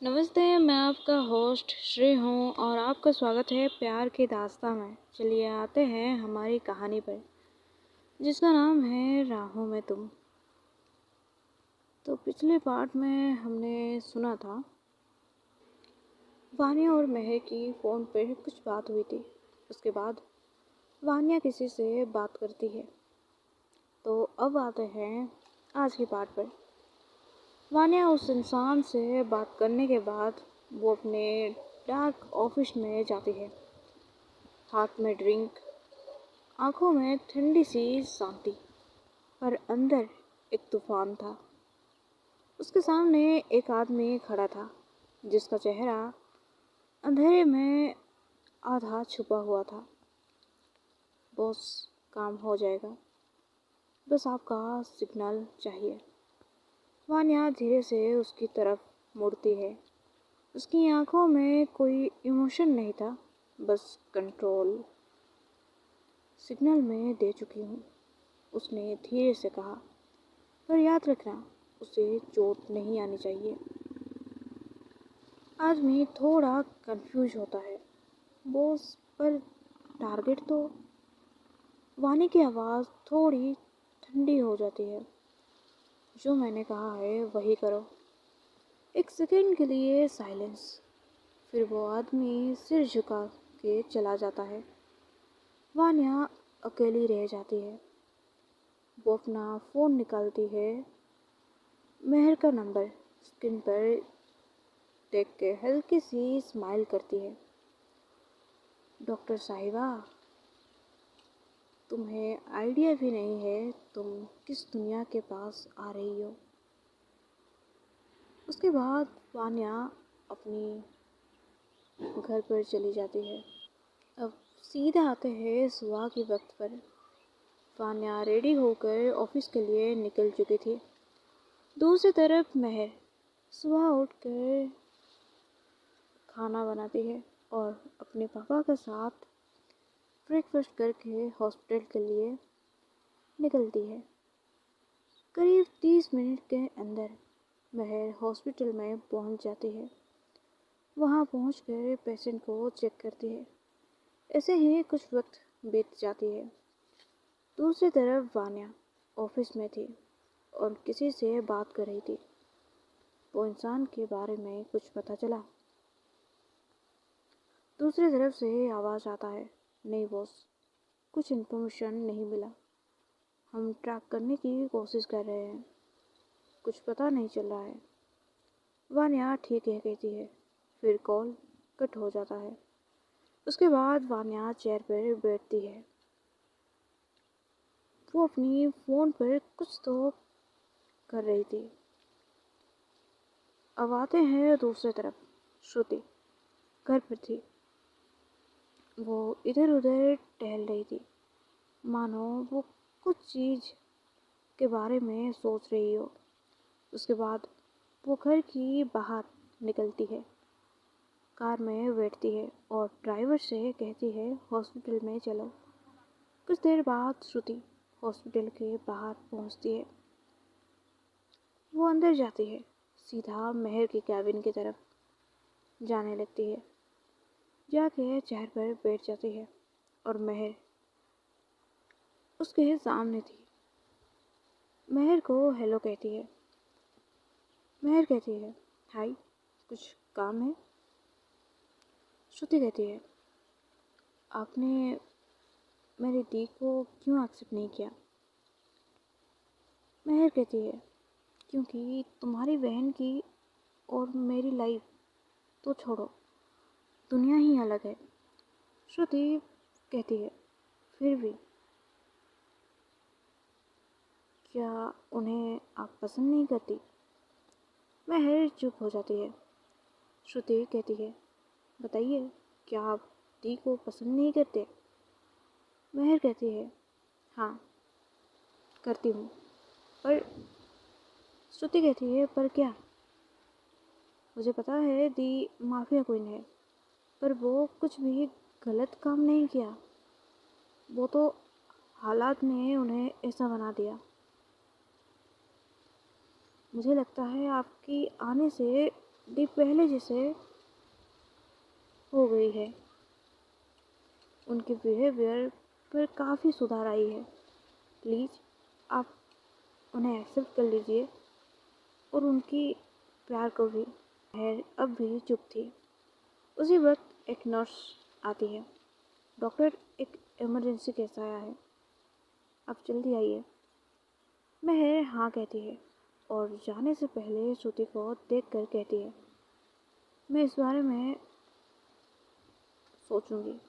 नमस्ते, मैं आपका होस्ट श्री हूँ और आपका स्वागत है प्यार की दास्तां में। चलिए आते हैं हमारी कहानी पर, जिसका नाम है राहों में तुम। तो पिछले पार्ट में हमने सुना था वानिया और महक की फ़ोन पर कुछ बात हुई थी। उसके बाद वानिया किसी से बात करती है। तो अब आते हैं आज की पार्ट पर। वानिया उस इंसान से बात करने के बाद वो अपने डार्क ऑफिस में जाती है। हाथ में ड्रिंक, आंखों में ठंडी सी शांति, पर अंदर एक तूफान था। उसके सामने एक आदमी खड़ा था जिसका चेहरा अंधेरे में आधा छुपा हुआ था। बॉस, काम हो जाएगा, बस आपका सिग्नल चाहिए। वानिया धीरे से उसकी तरफ मुड़ती है। उसकी आंखों में कोई इमोशन नहीं था, बस कंट्रोल। सिग्नल मैं दे चुकी हूँ, उसने धीरे से कहा, पर याद रखना उसे चोट नहीं आनी चाहिए। आदमी थोड़ा कंफ्यूज होता है। बॉस, पर टारगेट तो। वानी की आवाज़ थोड़ी ठंडी हो जाती है। जो मैंने कहा है वही करो। एक सेकंड के लिए साइलेंस, फिर वो आदमी सिर झुका के चला जाता है। वानिया अकेली रह जाती है। वो अपना फ़ोन निकालती है। मेहर का नंबर स्क्रीन पर देख के हल्की सी स्माइल करती है। डॉक्टर साहिबा, तुम्हें आइडिया भी नहीं है तुम किस दुनिया के पास आ रही हो। उसके बाद वानिया अपनी घर पर चली जाती है। अब सीधे आते हैं सुबह के वक्त पर। वानिया रेडी होकर ऑफिस के लिए निकल चुकी थी। दूसरी तरफ महर सुबह उठकर खाना बनाती है और अपने पापा के साथ ब्रेकफास्ट करके हॉस्पिटल के लिए निकलती है। करीब 30 मिनट के अंदर महर हॉस्पिटल में पहुंच जाती है। वहां पहुंचकर पेशेंट को चेक करती है। ऐसे ही कुछ वक्त बीत जाती है। दूसरी तरफ वानिया ऑफिस में थी और किसी से बात कर रही थी। वो इंसान के बारे में कुछ पता चला। दूसरी तरफ से आवाज़ आता है, नहीं बॉस, कुछ इन्फॉर्मेशन नहीं मिला। हम ट्रैक करने की कोशिश कर रहे हैं, कुछ पता नहीं चल रहा है। वानिया ठीक है कहती है, फिर कॉल कट हो जाता है। उसके बाद वानिया चेयर पर बैठती है। वो अपनी फ़ोन पर कुछ तो कर रही थी। अब आते हैं दूसरी तरफ। श्रुति घर पर थी। वो इधर उधर टहल रही थी, मानो वो कुछ चीज़ के बारे में सोच रही हो। उसके बाद वो घर की बाहर निकलती है, कार में बैठती है और ड्राइवर से कहती है हॉस्पिटल में चलो। कुछ देर बाद श्रुति हॉस्पिटल के बाहर पहुंचती है। वो अंदर जाती है, सीधा महर की कैबिन की तरफ जाने लगती है। जाके चेयर पर बैठ जाती है और महर उसके सामने थी। महर को हेलो कहती है। महर कहती है, हाय, कुछ काम है? श्रुति कहती है, आपने मेरी दी को क्यों एक्सेप्ट नहीं किया? महर कहती है, क्योंकि तुम्हारी बहन की और मेरी लाइफ तो छोड़ो, दुनिया ही अलग है। श्रुति कहती है, फिर भी क्या उन्हें आप पसंद नहीं करती? महर चुप हो जाती है। श्रुति कहती है, बताइए, क्या आप दी को पसंद नहीं करते? महर कहती है, हाँ, करती हूँ, पर। श्रुति कहती है, पर क्या? मुझे पता है दी माफिया क्वीन है, पर वो कुछ भी गलत काम नहीं किया। वो तो हालात ने उन्हें ऐसा बना दिया। मुझे लगता है आपकी आने से दीप पहले जैसे हो गई है। उनके बिहेवियर पर काफ़ी सुधार आई है। प्लीज़ आप उन्हें एक्सेप्ट कर लीजिए और उनकी प्यार को भी। महर अब भी चुप थी। उसी वक्त एक नर्स आती है। डॉक्टर, एक इमरजेंसी केस आया है, आप जल्दी आइए। महर हाँ कहती है और जाने से पहले श्रुति को देख कर कहती है, मैं इस बारे में सोचूंगी।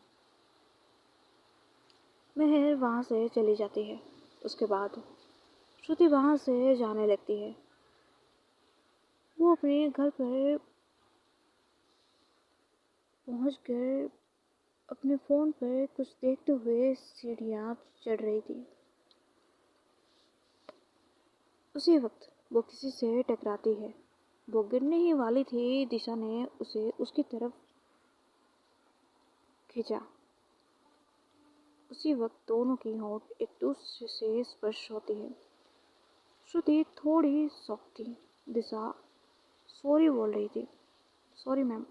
महर वहाँ से चली जाती है। उसके बाद श्रुति वहाँ से जाने लगती है। वो अपने घर पर पहुंचकर अपने फ़ोन पर कुछ देखते हुए सीढ़ियाँ चढ़ रही थी। उसी वक्त वो किसी से टकराती है। वो गिरने ही वाली थी। दिशा ने उसे उसकी तरफ खींचा। उसी वक्त दोनों की होंठ एक दूसरे से स्पर्श होती है। श्रुति थोड़ी शॉक थी। दिशा सॉरी बोल रही थी। सॉरी मैम,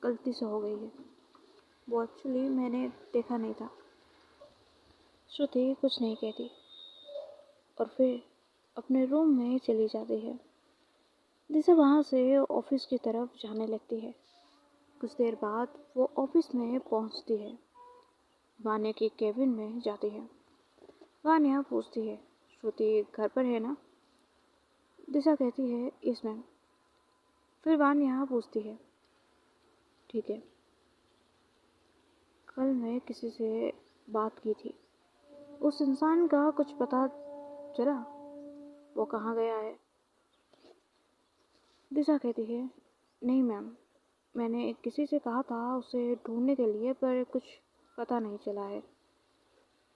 गलती से हो गई है। वो एक्चुअली मैंने देखा नहीं था। श्रुति कुछ नहीं कहती और फिर अपने रूम में चली जाती है। दिशा वहाँ से ऑफिस की तरफ जाने लगती है। कुछ देर बाद वो ऑफिस में पहुँचती है। वान्या की केबिन में जाती है। वान्या पूछती है, श्रुति घर पर है ना? दिशा कहती है, यस मैम। फिर वान्या पूछती है, ठीक है, कल मैं किसी से बात की थी, उस इंसान का कुछ पता चला? वो कहाँ गया है? दिशा कहती है, नहीं मैम, मैंने किसी से कहा था उसे ढूंढने के लिए, पर कुछ पता नहीं चला है।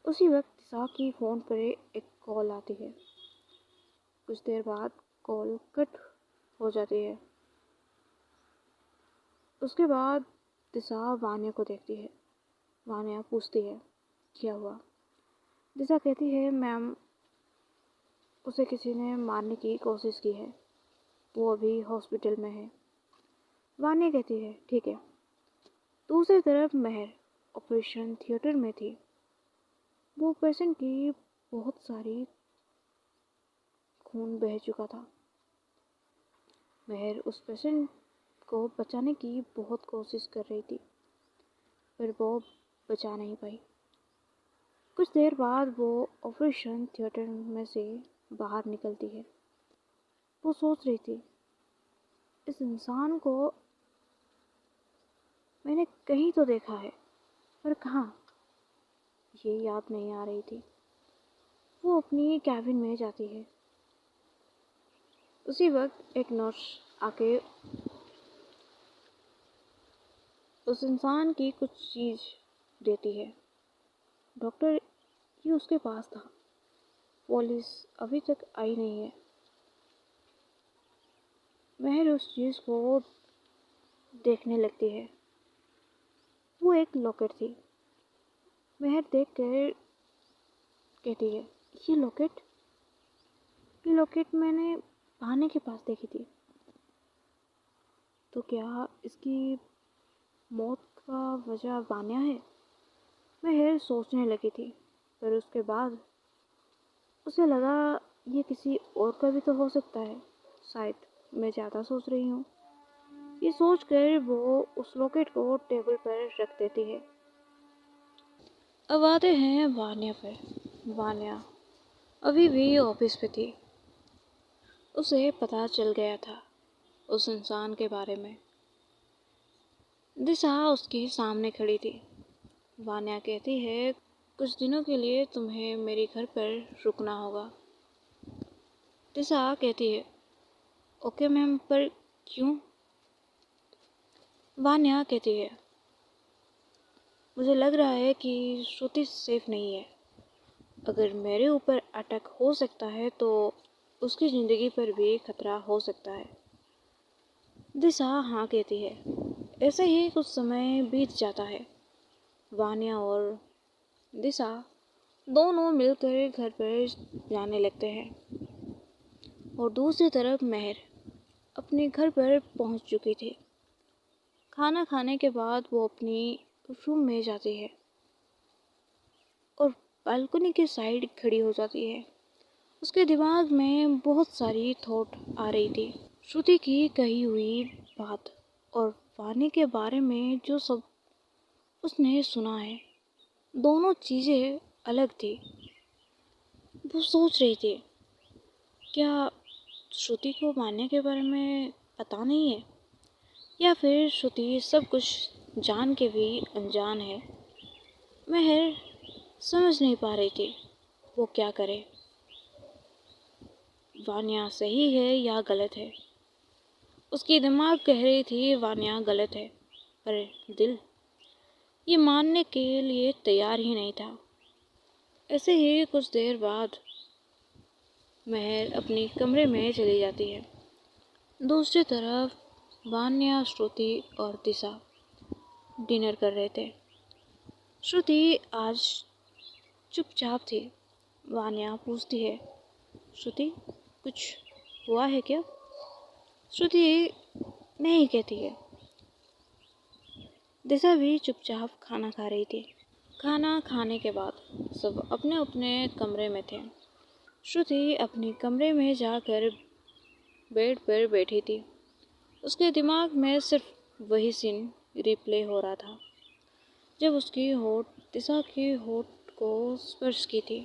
उसी वक्त दिशा की फ़ोन पर एक कॉल आती है। कुछ देर बाद कॉल कट हो जाती है। उसके बाद दिशा वान्या को देखती है। वान्या पूछती है, क्या हुआ? दिशा कहती है, मैम, उसे किसी ने मारने की कोशिश की है, वो अभी हॉस्पिटल में है। वान्या कहती है, ठीक है। दूसरी तरफ महर ऑपरेशन थिएटर में थी। वो पेशेंट की बहुत सारी खून बह चुका था। महर उस पेशेंट को बचाने की बहुत कोशिश कर रही थी, पर वो बचा नहीं पाई। कुछ देर बाद वो ऑपरेशन थिएटर में से बाहर निकलती है। वो सोच रही थी, इस इंसान को मैंने कहीं तो देखा है, पर कहाँ, ये याद नहीं आ रही थी। वो अपनी कैबिन में जाती है। उसी वक्त एक नर्स आके उस इंसान की कुछ चीज़ देती है। डॉक्टर, ये उसके पास था। पुलिस अभी तक आई नहीं है। महर उस चीज़ को देखने लगती है। वो एक लॉकेट थी। महर देख कर कहती है, ये लॉकेट मैंने भाने के पास देखी थी। तो क्या इसकी मौत का वजह वान्या है? महर सोचने लगी थी, पर उसके बाद उसे लगा ये किसी और का भी तो हो सकता है। शायद मैं ज़्यादा सोच रही हूँ। ये सोचकर वो उस लॉकेट को टेबल पर रख देती है। अब आते हैं वान्या पर। वान्या अभी भी ऑफिस पे थी। उसे पता चल गया था उस इंसान के बारे में। दिशा उसके सामने खड़ी थी। वान्या कहती है, कुछ दिनों के लिए तुम्हें मेरे घर पर रुकना होगा। दिशा कहती है, ओके मैम, पर क्यों? वान्या कहती है, मुझे लग रहा है कि श्रुति सेफ नहीं है। अगर मेरे ऊपर अटैक हो सकता है तो उसकी ज़िंदगी पर भी खतरा हो सकता है। दिशा हाँ कहती है। ऐसे ही कुछ समय बीत जाता है। वान्या और दिशा दोनों मिलकर घर पर जाने लगते हैं और दूसरी तरफ महर अपने घर पर पहुंच चुकी थी। खाना खाने के बाद वो अपनी रूम में जाती है और बालकनी के साइड खड़ी हो जाती है। उसके दिमाग में बहुत सारी थॉट आ रही थी। श्रुति की कही हुई बात और वानी के बारे में जो सब उसने सुना है, दोनों चीज़ें अलग थी। वो सोच रही थी, क्या श्रुति को वान्या के बारे में पता नहीं है, या फिर श्रुति सब कुछ जान के भी अनजान है। महर समझ नहीं पा रही थी वो क्या करे। वान्या सही है या गलत है। उसकी दिमाग कह रही थी वान्या गलत है, पर दिल ये मानने के लिए तैयार ही नहीं था। ऐसे ही कुछ देर बाद महर अपने कमरे में चली जाती है। दूसरी तरफ वान्या, श्रुति और दिशा डिनर कर रहे थे। श्रुति आज चुपचाप थी। वान्या पूछती है, श्रुति कुछ हुआ है क्या? श्रुति नहीं कहती है। दिशा भी चुपचाप खाना खा रही थी। खाना खाने के बाद सब अपने अपने कमरे में थे। श्रुति अपने कमरे में जाकर बेड पर बैठी थी। उसके दिमाग में सिर्फ वही सीन रिप्ले हो रहा था जब उसकी होठ दिशा की होठ को स्पर्श की थी।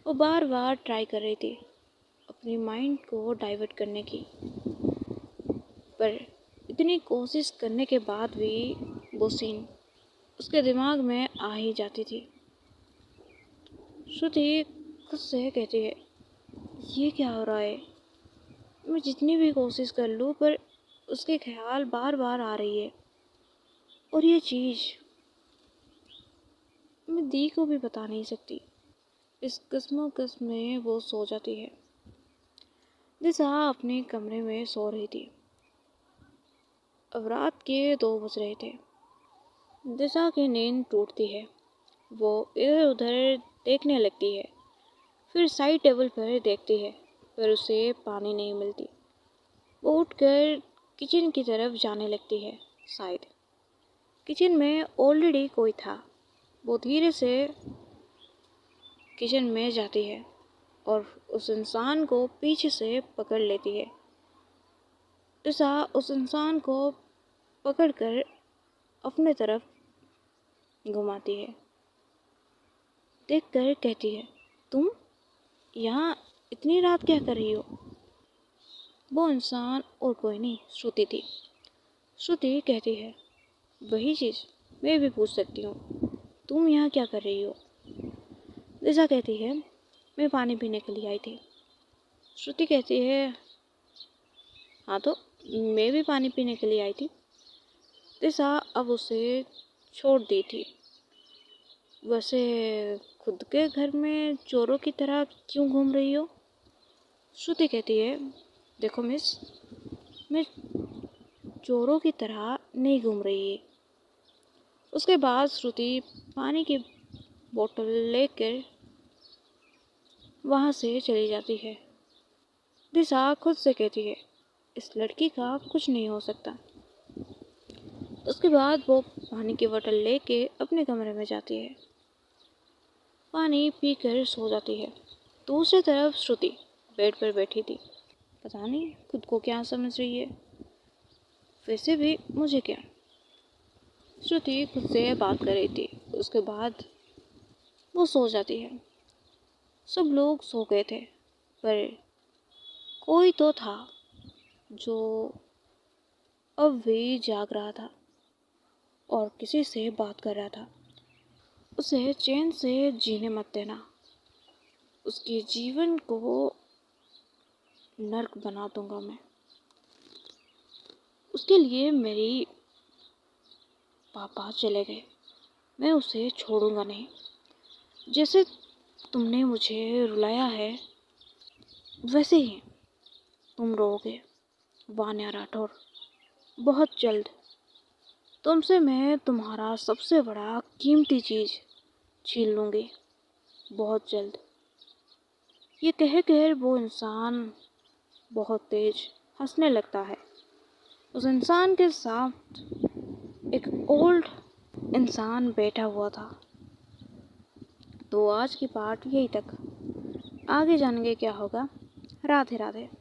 वो बार बार ट्राई कर रही थी अपनी माइंड को डाइवर्ट करने की, पर इतनी कोशिश करने के बाद भी वो सीन उसके दिमाग में आ ही जाती थी। श्रुति खुद से कहती है, ये क्या हो रहा है? मैं जितनी भी कोशिश कर लूँ पर उसके ख्याल बार बार आ रही है, और ये चीज़ मैं दी को भी बता नहीं सकती। इस कस्मोकस में वो सो जाती है। दिशा अपने कमरे में सो रही थी। अब रात के 2 बज रहे थे। दिशा की नींद टूटती है। वो इधर उधर देखने लगती है, फिर साइड टेबल पर देखती है, पर उसे पानी नहीं मिलती। वो उठकर किचन की तरफ जाने लगती है। शायद किचन में ऑलरेडी कोई था। वो धीरे से किचन में जाती है और उस इंसान को पीछे से पकड़ लेती है। दिशा उस इंसान को पकड़कर अपने तरफ घुमाती है। देखकर कहती है, तुम यहाँ इतनी रात क्या कर रही हो? वो इंसान और कोई नहीं, श्रुति थी। श्रुति कहती है, वही चीज़ मैं भी पूछ सकती हूँ, तुम यहाँ क्या कर रही हो? दिशा कहती है, मैं पानी पीने के लिए आई थी। श्रुति कहती है, हाँ तो मैं भी पानी पीने के लिए आई थी। दिशा अब उसे छोड़ दी थी। वैसे खुद के घर में चोरों की तरह क्यों घूम रही हो? श्रुति कहती है, देखो मिस, मैं चोरों की तरह नहीं घूम रही है। उसके बाद श्रुति पानी की बोतल लेकर वहाँ से चली जाती है। दिशा खुद से कहती है, इस लड़की का कुछ नहीं हो सकता। उसके बाद वो पानी की बोतल लेके अपने कमरे में जाती है। पानी पीकर सो जाती है। दूसरी तरफ श्रुति बेड पर बैठी थी। पता नहीं खुद को क्या समझ रही है। वैसे भी मुझे क्या। श्रुति खुद से बात कर रही थी। उसके बाद वो सो जाती है। सब लोग सो गए थे, पर कोई तो था जो अब भी जाग रहा था और किसी से बात कर रहा था। उसे चैन से जीने मत देना। उसके जीवन को नर्क बना दूंगा मैं। उसके लिए मेरी पापा चले गए, मैं उसे छोड़ूंगा नहीं। जैसे तुमने मुझे रुलाया है, वैसे ही तुम रोओगे वान्या राठौर। बहुत जल्द तुमसे मैं तुम्हारा सबसे बड़ा कीमती चीज़ छीन लूँगी। बहुत जल्द। ये कह कर वो इंसान बहुत तेज हंसने लगता है। उस इंसान के साथ एक ओल्ड इंसान बैठा हुआ था। तो आज की पार्ट यही तक। आगे जानेंगे क्या होगा। राधे राधे।